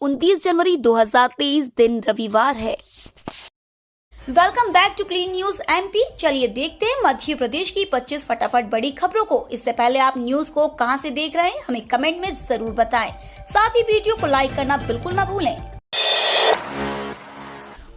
29 जनवरी 2023 दिन रविवार है। Welcome back to clean news MP. चलिए देखते हैं मध्य प्रदेश की 25 फटाफट बड़ी खबरों को। इससे पहले आप न्यूज को कहां से देख रहे हैं हमें कमेंट में जरूर बताएं। साथ ही वीडियो को लाइक करना बिल्कुल ना भूलें।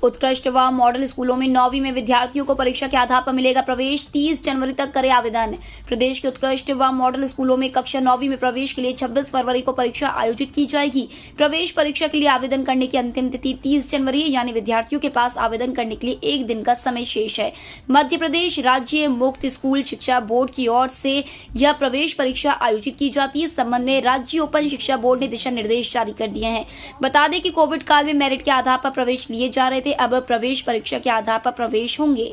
उत्कृष्ट व मॉडल स्कूलों में 9वीं में विद्यार्थियों को परीक्षा के आधार पर मिलेगा प्रवेश। 30 जनवरी तक करे आवेदन। प्रदेश के उत्कृष्ट व मॉडल स्कूलों में कक्षा 9वीं में प्रवेश के लिए 26 फरवरी को परीक्षा आयोजित की जाएगी। प्रवेश परीक्षा के लिए आवेदन करने की अंतिम तिथि 30 जनवरी है, यानी विद्यार्थियों के पास आवेदन करने के लिए एक दिन का समय शेष है। मध्य प्रदेश राज्य मुक्त स्कूल शिक्षा बोर्ड की ओर से यह प्रवेश परीक्षा आयोजित की जाती है। इस संबंध में राज्य ओपन शिक्षा बोर्ड ने दिशा निर्देश जारी कर दिए हैं। बता दें कि कोविड काल में मेरिट के आधार पर प्रवेश लिए जा रहे थे, अब प्रवेश परीक्षा के आधार पर प्रवेश होंगे।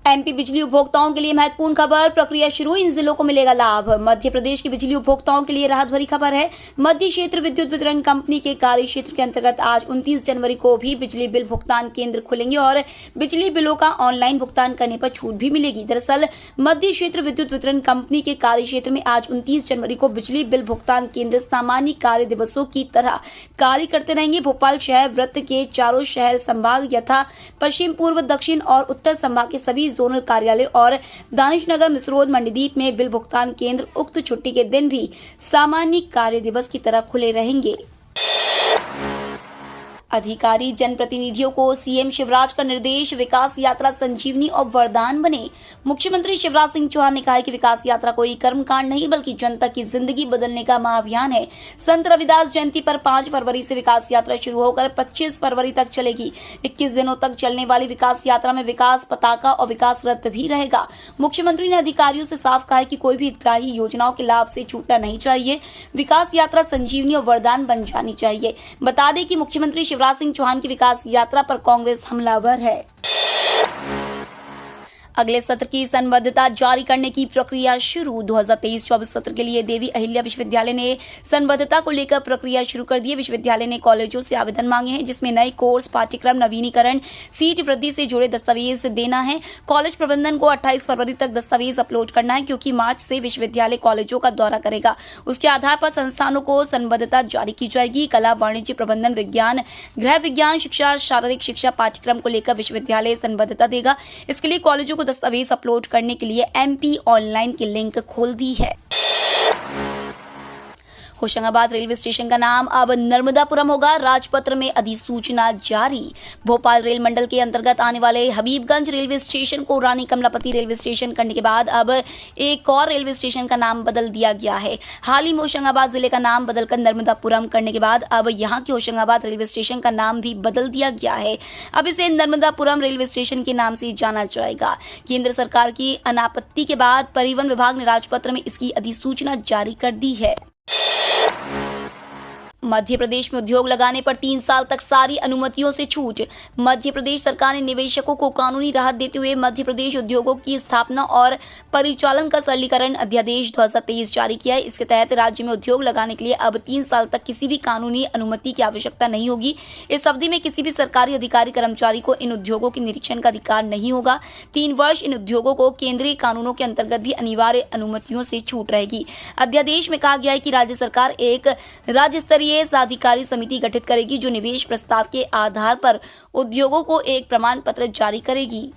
एमपी बिजली उपभोक्ताओं के लिए महत्वपूर्ण खबर, प्रक्रिया शुरू, इन जिलों को मिलेगा लाभ। मध्य प्रदेश की बिजली उपभोक्ताओं के लिए राहत भरी खबर है। मध्य क्षेत्र विद्युत वितरण कंपनी के कार्य क्षेत्र के अंतर्गत आज 29 जनवरी को भी बिजली बिल भुगतान केंद्र खुलेंगे और बिजली बिलों का ऑनलाइन भुगतान करने पर छूट भी मिलेगी। दरअसल मध्य क्षेत्र विद्युत वितरण कंपनी के कार्य क्षेत्र में आज 29 जनवरी को बिजली बिल भुगतान केंद्र सामान्य कार्य दिवसों की तरह कार्य करते रहेंगे। भोपाल शहर वृत्त के चारों शहर संभाग यथा पश्चिम, पूर्व, दक्षिण और उत्तर संभाग के सभी जोनल कार्यालय और दानिशनगर, मिसरोद, मंडीदीप में बिल भुगतान केंद्र उक्त छुट्टी के दिन भी सामान्य कार्य दिवस की तरह खुले रहेंगे। अधिकारी जनप्रतिनिधियों को सीएम शिवराज का निर्देश, विकास यात्रा संजीवनी और वरदान बने। मुख्यमंत्री शिवराज सिंह चौहान ने कहा है कि विकास यात्रा कोई कर्मकांड नहीं बल्कि जनता की जिंदगी बदलने का महाअभियान है। संत रविदास जयंती पर 5 फरवरी से विकास यात्रा शुरू होकर 25 फरवरी तक चलेगी। 21 दिनों तक चलने वाली विकास यात्रा में विकास पताका और विकास रथ भी रहेगा। मुख्यमंत्री ने अधिकारियों से साफ कहा है कि कोई भी हितग्राही योजनाओं के लाभ से छूटना नहीं चाहिए। विकास यात्रा संजीवनी और वरदान बन जानी चाहिए। बता दें कि मुख्यमंत्री शिवराज सिंह चौहान की विकास यात्रा पर कांग्रेस हमलावर है। अगले सत्र की संबद्धता जारी करने की प्रक्रिया शुरू। 2023-24 सत्र के लिए देवी अहिल्या विश्वविद्यालय ने संबद्धता को लेकर प्रक्रिया शुरू कर दी है। विश्वविद्यालय ने कॉलेजों से आवेदन मांगे हैं जिसमें नए कोर्स, पाठ्यक्रम, नवीनीकरण, सीट वृद्धि से जुड़े दस्तावेज देना है। कॉलेज प्रबंधन को 28 फरवरी तक दस्तावेज अपलोड करना है, क्योंकि मार्च से विश्वविद्यालय कॉलेजों का दौरा करेगा। उसके आधार पर संस्थानों को संबद्धता जारी की जाएगी। कला, वाणिज्य, प्रबंधन, विज्ञान, गृह विज्ञान शिक्षा, शारीरिक शिक्षा पाठ्यक्रम को लेकर विश्वविद्यालय संबद्धता देगा। इसके लिए कॉलेजों को दस्तावेज अपलोड करने के लिए एमपी ऑनलाइन की लिंक खोल दी है। होशंगाबाद रेलवे स्टेशन का नाम अब नर्मदापुरम होगा, राजपत्र में अधिसूचना जारी। भोपाल रेल मंडल के अंतर्गत आने वाले हबीबगंज रेलवे स्टेशन को रानी कमलापति रेलवे स्टेशन करने के बाद अब एक और रेलवे स्टेशन का नाम बदल दिया गया है। हाल ही में होशंगाबाद जिले का नाम बदलकर नर्मदापुरम करने के बाद अब यहां के होशंगाबाद रेलवे स्टेशन का नाम भी बदल दिया गया है। अब इसे नर्मदापुरम रेलवे स्टेशन के नाम से जाना जाएगा। केंद्र सरकार की अनापत्ति के बाद परिवहन विभाग ने राजपत्र में इसकी अधिसूचना जारी कर दी है। मध्य प्रदेश में उद्योग लगाने पर 3 साल तक सारी अनुमतियों से छूट। मध्य प्रदेश सरकार ने निवेशकों को कानूनी राहत देते हुए मध्य प्रदेश उद्योगों की स्थापना और परिचालन का सरलीकरण अध्यादेश 2023 जारी किया है। इसके तहत राज्य में उद्योग लगाने के लिए अब 3 साल तक किसी भी कानूनी अनुमति की आवश्यकता नहीं होगी। इस अवधि में किसी भी सरकारी अधिकारी कर्मचारी को इन उद्योगों के निरीक्षण का अधिकार नहीं होगा। 3 वर्ष इन उद्योगों को केंद्रीय कानूनों के अंतर्गत भी अनिवार्य अनुमतियों से छूट रहेगी। अध्यादेश में कहा गया है कि राज्य सरकार एक राज्य स्तरीय साधिकारी समिति गठित करेगी जो निवेश प्रस्ताव के आधार पर उद्योगों को एक प्रमाण पत्र जारी करेगी।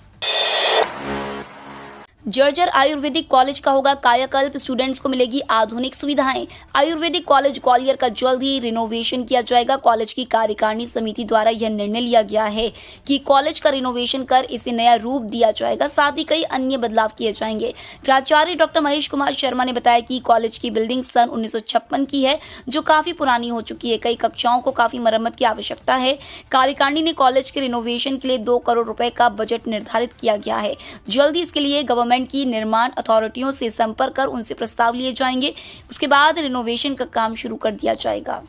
जर्जर आयुर्वेदिक कॉलेज का होगा कायाकल्प, स्टूडेंट्स को मिलेगी आधुनिक सुविधाएं। आयुर्वेदिक कॉलेज ग्वालियर का जल्द ही रिनोवेशन किया जाएगा। कॉलेज की कार्यकारिणी समिति द्वारा यह निर्णय लिया गया है कि कॉलेज का रिनोवेशन कर इसे नया रूप दिया जाएगा। साथ ही कई अन्य बदलाव किए जाएंगे। प्राचार्य डॉक्टर महेश कुमार शर्मा ने बताया कि कॉलेज की बिल्डिंग सन 1956 की है, जो काफी पुरानी हो चुकी है। कई कक्षाओं को काफी मरम्मत की आवश्यकता है। कार्यकारिणी ने कॉलेज के रिनोवेशन के लिए 2 करोड़ रुपए का बजट निर्धारित किया गया है। जल्द ही इसके लिए गवर्नमेंट की निर्माण अथॉरिटियों से संपर्क कर उनसे प्रस्ताव लिए जाएंगे। उसके बाद रिनोवेशन का काम शुरू कर दिया जाएगा।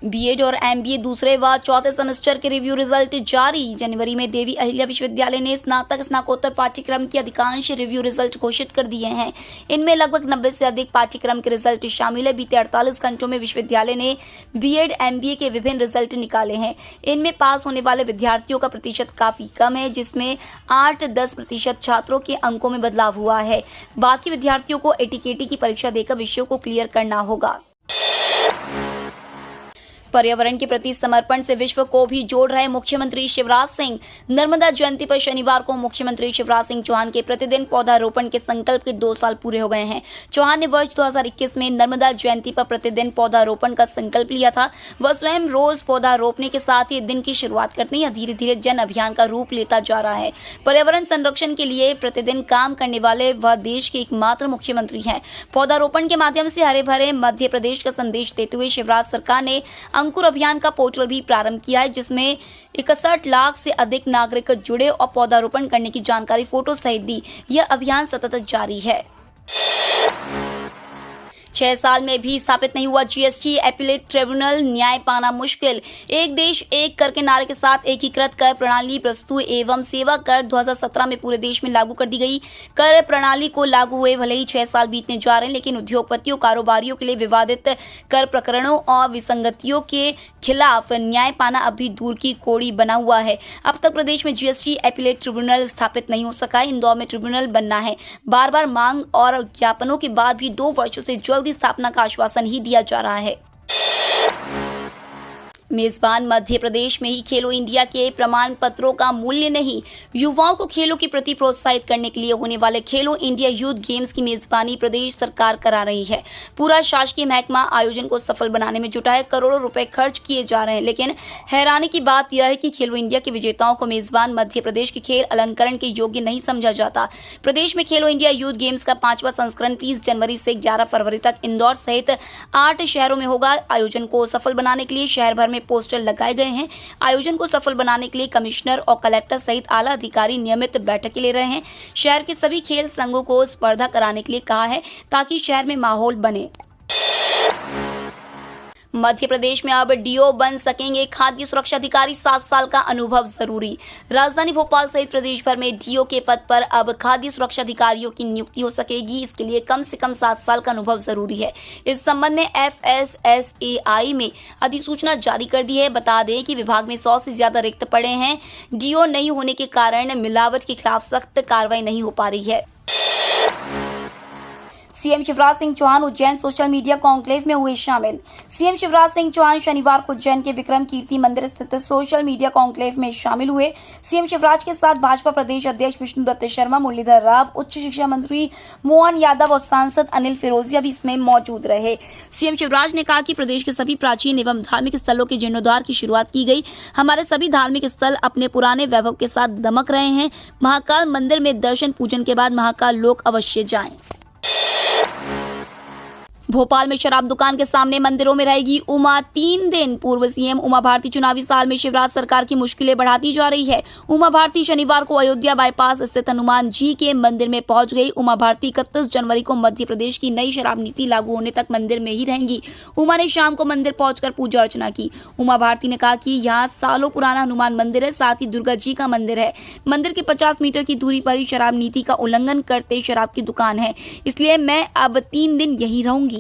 बीएड और एमबीए दूसरे व चौथे सेमेस्टर के रिव्यू रिजल्ट जारी। जनवरी में देवी अहिल्या विश्वविद्यालय ने स्नातक स्नाकोत्तर पाठ्यक्रम के अधिकांश रिव्यू रिजल्ट घोषित कर दिए हैं। इनमें लगभग 90 से अधिक पाठ्यक्रम के रिजल्ट शामिल है। बीते 48 घंटों में विश्वविद्यालय ने बीएड एमबीए के विभिन्न रिजल्ट निकाले हैं। इनमें पास होने वाले विद्यार्थियों का प्रतिशत काफी कम है, जिसमें 8-10% छात्रों के अंकों में बदलाव हुआ है। बाकी विद्यार्थियों को एटीकेटी की परीक्षा देकर विषयों को क्लियर करना होगा। पर्यावरण के प्रति समर्पण से विश्व को भी जोड़ रहे मुख्यमंत्री शिवराज सिंह। नर्मदा जयंती पर शनिवार को मुख्यमंत्री शिवराज सिंह चौहान के प्रतिदिन पौधारोपण के संकल्प के 2 साल पूरे हो गए हैं। चौहान ने वर्ष 2021 में नर्मदा जयंती पर प्रतिदिन पौधारोपण का संकल्प लिया था। वह स्वयं रोज पौधा रोपने के साथ ही दिन की शुरुआत करते हैं। धीरे धीरे जन अभियान का रूप लेता जा रहा है। पर्यावरण संरक्षण के लिए प्रतिदिन काम करने वाले वह देश के एकमात्र मुख्यमंत्री हैं। पौधारोपण के माध्यम से हरे भरे मध्य प्रदेश का संदेश देते हुए शिवराज सरकार ने अंकुर अभियान का पोर्टल भी प्रारंभ किया है, जिसमें 61 लाख से अधिक नागरिक जुड़े और पौधारोपण करने की जानकारी फोटो सहित दी। यह अभियान सतत जारी है। 6 साल में भी स्थापित नहीं हुआ जीएसटी एपीलेट ट्रिब्यूनल, न्याय पाना मुश्किल। एक देश एक कर के नारे के साथ एकीकृत कर प्रणाली वस्तु एवं सेवा कर 2017 में पूरे देश में लागू कर दी गई। कर प्रणाली को लागू हुए भले ही 6 साल बीतने जा रहे हैं, लेकिन उद्योगपतियों कारोबारियों के लिए विवादित कर प्रकरणों और विसंगतियों के खिलाफ न्याय पाना अब भी दूर की कौड़ी बना हुआ है। अब तक प्रदेश में जीएसटी एपीलेट ट्रिब्यूनल स्थापित नहीं हो सका। इंदौर में ट्रिब्यूनल बनना है। बार बार मांग और ज्ञापनों के बाद भी 2 वर्षों से जल्दी स्थापना का आश्वासन ही दिया जा रहा है। मेजबान मध्य प्रदेश में ही खेलो इंडिया के प्रमाण पत्रों का मूल्य नहीं। युवाओं को खेलों के प्रति प्रोत्साहित करने के लिए होने वाले खेलो इंडिया यूथ गेम्स की मेजबानी प्रदेश सरकार करा रही है। पूरा शासकीय महकमा आयोजन को सफल बनाने में जुटा है। करोड़ों रुपए खर्च किए जा रहे हैं, लेकिन हैरानी की बात यह है कि खेलो इंडिया के विजेताओं को मेजबान मध्य प्रदेश के खेल अलंकरण के योग्य नहीं समझा जाता। प्रदेश में खेलो इंडिया यूथ गेम्स का 5वां संस्करण 30 जनवरी से 11 फरवरी तक इंदौर सहित 8 शहरों में होगा। आयोजन को सफल बनाने के लिए शहर भर में पोस्टर लगाए गए हैं। आयोजन को सफल बनाने के लिए कमिश्नर और कलेक्टर सहित आला अधिकारी नियमित बैठकें ले रहे हैं। शहर के सभी खेल संघों को स्पर्धा कराने के लिए कहा है, ताकि शहर में माहौल बने। मध्य प्रदेश में अब डीओ बन सकेंगे खाद्य सुरक्षा अधिकारी। 7 साल का अनुभव जरूरी। राजधानी भोपाल सहित प्रदेश भर में डीओ के पद पर अब खाद्य सुरक्षा अधिकारियों की नियुक्ति हो सकेगी। इसके लिए कम से कम 7 साल का अनुभव जरूरी है। इस संबंध में FSSAI में अधिसूचना जारी कर दी है। बता दें कि विभाग में 100 से ज्यादा रिक्त पड़े हैं। डीओ नहीं होने के कारण मिलावट के खिलाफ सख्त कार्रवाई नहीं हो पा रही है। CM Shivraj Singh Chouhan Ujjain social media conclave में हुए शामिल। सीएम शिवराज सिंह चौहान शनिवार को उज्जैन के विक्रम कीर्ति मंदिर स्थित सोशल मीडिया कॉन्क्लेव में शामिल हुए। सीएम शिवराज के साथ भाजपा प्रदेश अध्यक्ष विष्णुदत्त शर्मा, मुरलीधर राव, उच्च शिक्षा मंत्री मोहन यादव और सांसद अनिल फिरोजिया भी इसमें मौजूद रहे। सीएम शिवराज ने कहा कि प्रदेश के सभी प्राचीन एवं धार्मिक स्थलों के जीर्णोद्धार की शुरुआत की गई। हमारे सभी धार्मिक स्थल अपने पुराने वैभव के साथ दमक रहे हैं। महाकाल मंदिर में दर्शन पूजन के बाद महाकाल लोक अवश्य जाएं। भोपाल में शराब दुकान के सामने मंदिरों में रहेगी उमा 3 दिन। पूर्व सीएम उमा भारती चुनावी साल में शिवराज सरकार की मुश्किलें बढ़ाती जा रही है। उमा भारती शनिवार को अयोध्या बाईपास स्थित हनुमान जी के मंदिर में पहुंच गई। उमा भारती 31 जनवरी को मध्य प्रदेश की नई शराब नीति लागू होने तक मंदिर में ही रहेंगी। उमा ने शाम को मंदिर पहुंचकर पूजा अर्चना की। उमा भारती ने कहा कि यहाँ सालों पुराना हनुमान मंदिर है, साथ ही दुर्गा जी का मंदिर है। मंदिर के 50 मीटर की दूरी पर ही शराब नीति का उल्लंघन करते शराब की दुकान है, इसलिए मैं अब 3 दिन यही रहूंगी।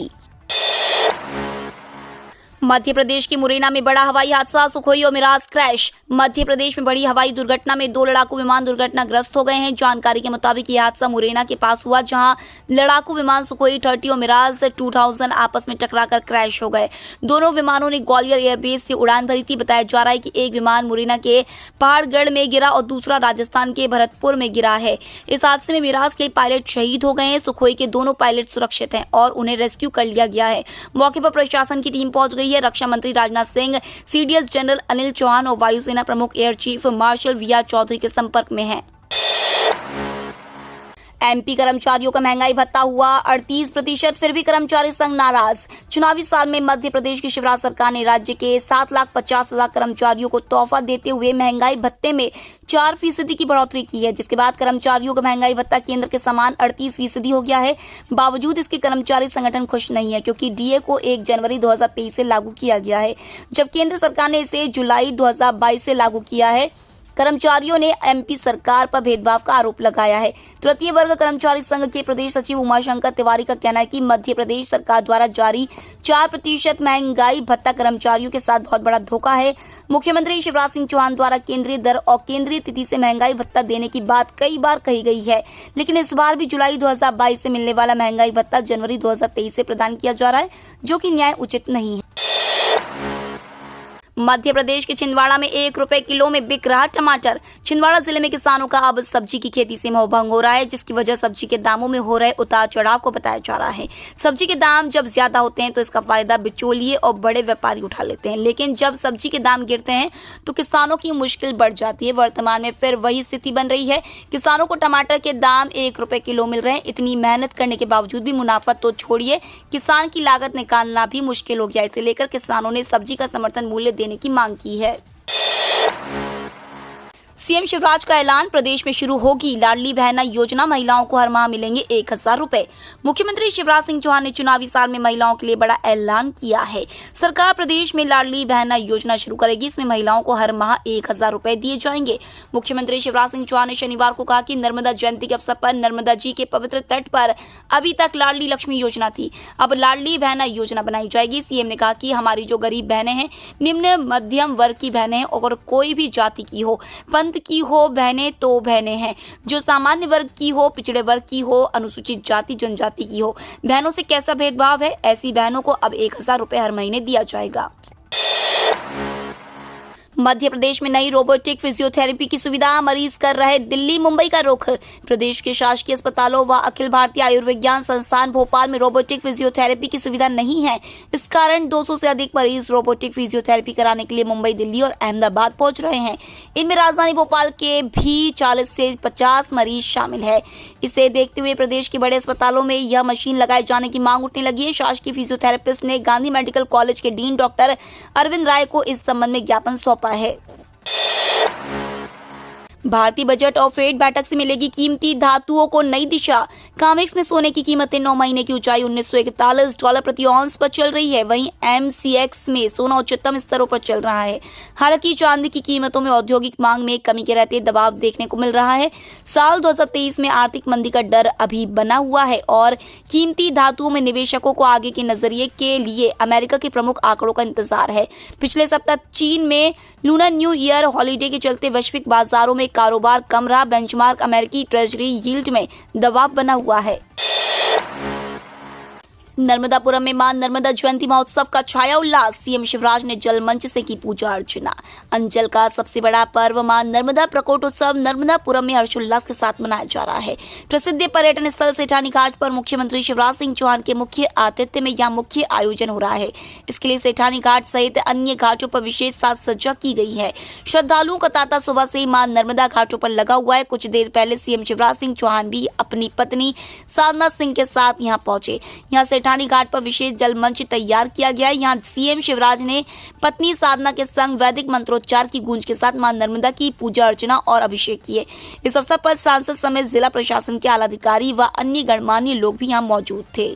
मध्य प्रदेश के मुरैना में बड़ा हवाई हादसा, सुखोई और मिराज क्रैश। मध्य प्रदेश में बड़ी हवाई दुर्घटना में 2 लड़ाकू विमान दुर्घटनाग्रस्त हो गए हैं। जानकारी के मुताबिक यह हादसा मुरैना के पास हुआ, जहां लड़ाकू विमान सुखोई 30 और मिराज 2000 आपस में टकराकर क्रैश हो गए। दोनों विमानों ने ग्वालियर एयरबेस से उड़ान भरी थी। बताया जा रहा है कि एक विमान मुरैना के पहाड़गढ़ में गिरा और दूसरा राजस्थान के भरतपुर में गिरा है। इस हादसे में मिराज के पायलट शहीद हो गए हैं। सुखोई के दोनों पायलट सुरक्षित हैं और उन्हें रेस्क्यू कर लिया गया है। मौके पर प्रशासन की टीम पहुंच गई है। रक्षा मंत्री राजनाथ सिंह, सीडीएस जनरल अनिल चौहान और वायुसेना प्रमुख air chief marshal V R Chaudhari के संपर्क में हैं। एमपी कर्मचारियों का महंगाई भत्ता हुआ 38%, फिर भी कर्मचारी संघ नाराज। चुनावी साल में मध्य प्रदेश की शिवराज सरकार ने राज्य के 7,50,000 कर्मचारियों को तोहफा देते हुए महंगाई भत्ते में 4% की बढ़ोतरी की है, जिसके बाद कर्मचारियों का महंगाई भत्ता केंद्र के समान 38% हो गया है। बावजूद इसके कर्मचारी संगठन खुश नहीं है, क्योंकि डीए को 1 जनवरी 2023 से लागू किया गया है, जब केंद्र सरकार ने इसे जुलाई 2022 से लागू किया है। कर्मचारियों ने एमपी सरकार पर भेदभाव का आरोप लगाया है। तृतीय वर्ग कर्मचारी संघ के प्रदेश सचिव उमाशंकर तिवारी का कहना है कि मध्य प्रदेश सरकार द्वारा जारी 4% महंगाई भत्ता कर्मचारियों के साथ बहुत बड़ा धोखा है। मुख्यमंत्री शिवराज सिंह चौहान द्वारा केंद्रीय दर और केंद्रीय तिथि से महंगाई भत्ता देने की बात कई बार कही गई है, लेकिन इस बार भी जुलाई 2022 से मिलने वाला महंगाई भत्ता जनवरी 2023 से प्रदान किया जा रहा है, जो कि न्याय उचित नहीं है। मध्य प्रदेश के छिंदवाड़ा में 1 रुपए किलो में बिक रहा टमाटर। छिंदवाड़ा जिले में किसानों का अब सब्जी की खेती से मोहभंग हो रहा है, जिसकी वजह सब्जी के दामों में हो रहे उतार चढ़ाव को बताया जा रहा है। सब्जी के दाम जब ज्यादा होते हैं तो इसका फायदा बिचौलिए और बड़े व्यापारी उठा लेते हैं, लेकिन जब सब्जी के दाम गिरते हैं तो किसानों की मुश्किल बढ़ जाती है। वर्तमान में फिर वही स्थिति बन रही है। किसानों को टमाटर के दाम 1 रुपए किलो मिल रहे हैं। इतनी मेहनत करने के बावजूद भी मुनाफा तो छोड़िए, किसान की लागत निकालना भी मुश्किल हो गया। इसे लेकर किसानों ने सब्जी का समर्थन मूल्य देने की मांग की है। सीएम शिवराज का ऐलान, प्रदेश में शुरू होगी लाडली बहना योजना, महिलाओं को हर माह मिलेंगे 1,000 रुपए। मुख्यमंत्री शिवराज सिंह चौहान ने चुनावी साल में महिलाओं के लिए बड़ा ऐलान किया है। सरकार प्रदेश में लाडली बहना योजना शुरू करेगी। इसमें महिलाओं को हर माह 1,000 रुपए दिए जाएंगे। मुख्यमंत्री शिवराज सिंह चौहान ने शनिवार को कहा कि नर्मदा जयंती के अवसर पर नर्मदा जी के पवित्र तट पर अभी तक लाडली लक्ष्मी योजना थी, अब लाडली बहना योजना बनाई जाएगी। सीएम ने कहा कि हमारी जो गरीब बहनें हैं, निम्न मध्यम वर्ग की बहनें हैं और कोई भी जाति की हो, पंथ की हो, बहनें तो बहनें हैं, जो सामान्य वर्ग की हो, पिछड़े वर्ग की हो, अनुसूचित जाति जनजाति की हो, बहनों से कैसा भेदभाव है। ऐसी बहनों को अब 1,000 रुपए हर महीने दिया जाएगा। मध्य प्रदेश में नई रोबोटिक फिजियोथेरेपी की सुविधा, मरीज कर रहे दिल्ली मुंबई का रुख। प्रदेश के शासकीय अस्पतालों व अखिल भारतीय आयुर्विज्ञान संस्थान भोपाल में रोबोटिक फिजियोथेरेपी की सुविधा नहीं है। इस कारण 200 से अधिक मरीज रोबोटिक फिजियोथेरेपी कराने के लिए मुंबई, दिल्ली और अहमदाबाद पहुंच रहे हैं। इनमें राजधानी भोपाल के भी 40 से 50 मरीज शामिल है। इसे देखते हुए प्रदेश के बड़े अस्पतालों में यह मशीन लगाए जाने की मांग उठने लगी है। शासकीय फिजियोथेरेपिस्ट ने गांधी मेडिकल कॉलेज के डीन डॉक्टर अरविंद राय को इस संबंध में ज्ञापन सौंपा है। भारतीय बजट और फेड बैठक से मिलेगी कीमती धातुओं को नई दिशा। कामेक्स में सोने की कीमतें 9 महीने की ऊंचाई $1941 प्रति औंस पर चल रही है। वहीं एमसीएक्स में सोना उच्चतम स्तरों पर चल रहा है। हालांकि चांदी की कीमतों में औद्योगिक मांग में कमी के रहते दबाव देखने को मिल रहा है। साल 2023 में आर्थिक मंदी का डर अभी बना हुआ है और कीमती धातुओं में निवेशकों को आगे के नजरिए के लिए अमेरिका के प्रमुख आंकड़ों का इंतजार है। पिछले सप्ताह चीन में लूनर न्यू ईयर हॉलीडे के चलते वैश्विक बाजारों में कारोबार कम रहा। बेंचमार्क अमेरिकी ट्रेजरी यील्ड में दबाव बना हुआ है। नर्मदापुरम में मां नर्मदा जयंती महोत्सव का छाया उल्लास। सीएम शिवराज ने जल मंच से की पूजा अर्चना। अंचल का सबसे बड़ा पर्व मां नर्मदा प्रकोटोत्सव नर्मदापुरम में हर्षोल्लास के साथ मनाया जा रहा है। प्रसिद्ध पर्यटन स्थल सेठानी घाट पर मुख्यमंत्री शिवराज सिंह चौहान के मुख्य आतिथ्य में यहां मुख्य आयोजन हो रहा है। इसके लिए सेठानी घाट सहित अन्य घाटों पर विशेष साज सज्जा की गई है। श्रद्धालुओं का तांता सुबह से ही मां नर्मदा घाटों पर लगा हुआ है। कुछ देर पहले सीएम शिवराज सिंह चौहान भी अपनी पत्नी साधना सिंह के साथ यहां पहुंचे। यहां सेठानी घाट पर विशेष जल मंच तैयार किया गया है। यहां सीएम शिवराज ने पत्नी साधना के संग वैदिक मंत्रोच्चार की गूंज के साथ मां नर्मदा की पूजा अर्चना और अभिषेक किए। इस अवसर पर सांसद समेत जिला प्रशासन के आला अधिकारी व अन्य गणमान्य लोग भी यहां मौजूद थे।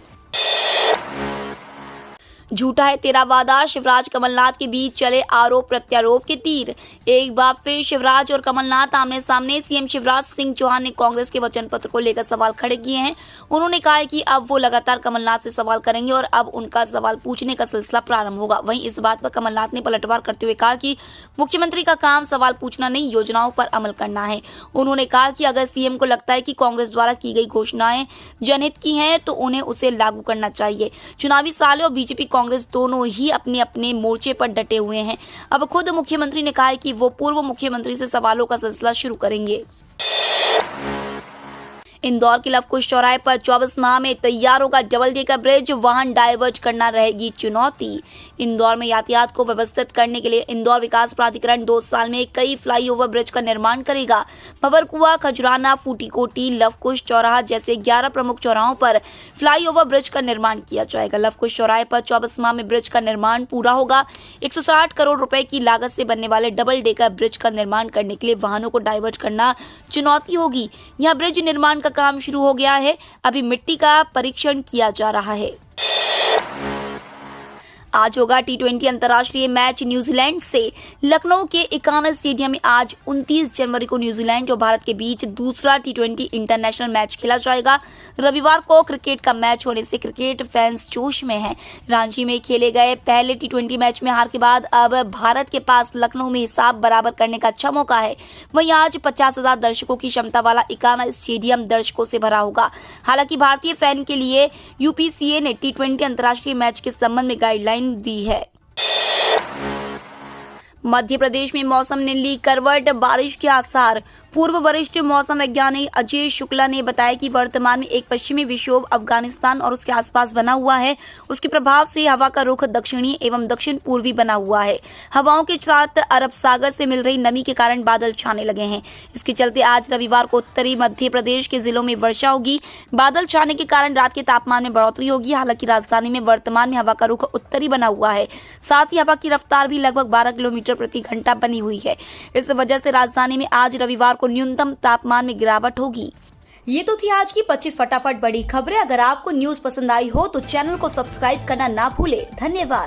झूठा है तेरा वादा, शिवराज कमलनाथ के बीच चले आरोप प्रत्यारोप के तीर। एक बार फिर शिवराज और कमलनाथ आमने सामने। सीएम शिवराज सिंह चौहान ने कांग्रेस के वचन पत्र को लेकर सवाल खड़े किए हैं। उन्होंने कहा है कि अब वो लगातार कमलनाथ से सवाल करेंगे और अब उनका सवाल पूछने का सिलसिला प्रारंभ होगा। वहीं इस बात पर कमलनाथ ने पलटवार करते हुए कहा कि मुख्यमंत्री का काम सवाल पूछना नहीं, योजनाओं पर अमल करना है। उन्होंने कहा कि अगर सीएम को लगता है कि कांग्रेस द्वारा की गई घोषणाएं जनहित की हैं तो उन्हें उसे लागू करना चाहिए। चुनावी साल और बीजेपी कांग्रेस दोनों ही अपने अपने मोर्चे पर डटे हुए हैं। अब खुद मुख्यमंत्री ने कहा है कि वो पूर्व मुख्यमंत्री से सवालों का सिलसिला शुरू करेंगे। इंदौर के लवकुश चौराहे पर 24 माह में तैयार होगा डबल डेकर ब्रिज, वाहन डाइवर्ट करना रहेगी चुनौती। इंदौर में यातायात को व्यवस्थित करने के लिए इंदौर विकास प्राधिकरण 2 साल में कई फ्लाईओवर ब्रिज का निर्माण करेगा। भंवरकुआ, खजुराना, फूटीकोटी, लवकुश चौराहा जैसे 11 प्रमुख चौराहों पर फ्लाईओवर ब्रिज का निर्माण किया जाएगा। लवकुश चौराहे पर 24 माह में ब्रिज का निर्माण पूरा होगा। 160 करोड़ रुपए की लागत से बनने वाले डबल डेकर ब्रिज का निर्माण करने के लिए वाहनों को डाइवर्ट करना चुनौती होगी। यहाँ ब्रिज निर्माण का काम शुरू हो गया है, अभी मिट्टी का परीक्षण किया जा रहा है। आज होगा T20 अंतर्राष्ट्रीय मैच न्यूजीलैंड से। लखनऊ के इकाना स्टेडियम में आज 29 जनवरी को न्यूजीलैंड और भारत के बीच दूसरा T20 इंटरनेशनल मैच खेला जाएगा। रविवार को क्रिकेट का मैच होने से क्रिकेट फैंस जोश में हैं। रांची में खेले गए पहले T20 मैच में हार के बाद अब भारत के पास लखनऊ में हिसाब बराबर करने का अच्छा मौका है। वहीं आज 50,000 दर्शकों की क्षमता वाला इकाना स्टेडियम दर्शकों से भरा होगा। हालांकि भारतीय फैन के लिए UPCA ने T20 अंतर्राष्ट्रीय मैच के संबंध में गाइडलाइन दी है। मध्य प्रदेश में मौसम ने ली करवट, बारिश के आसार। पूर्व वरिष्ठ मौसम वैज्ञानिक अजय शुक्ला ने बताया कि वर्तमान में एक पश्चिमी विक्षोभ अफगानिस्तान और उसके आसपास बना हुआ है। उसके प्रभाव से हवा का रुख दक्षिणी एवं दक्षिण पूर्वी बना हुआ है। हवाओं के साथ अरब सागर से मिल रही नमी के कारण बादल छाने लगे हैं। इसके चलते आज रविवार को उत्तरी मध्य प्रदेश के जिलों में वर्षा होगी। बादल छाने के कारण रात के तापमान में बढ़ोतरी होगी। हालांकि राजधानी में वर्तमान में हवा का रुख उत्तरी बना हुआ है। साथ ही हवा की रफ्तार भी लगभग 12 किलोमीटर प्रति घंटा बनी हुई है। इस वजह से राजधानी में आज रविवार को न्यूनतम तापमान में गिरावट होगी। ये तो थी आज की 25 फटाफट बड़ी खबरें। अगर आपको न्यूज पसंद आई हो तो चैनल को सब्सक्राइब करना ना भूले। धन्यवाद।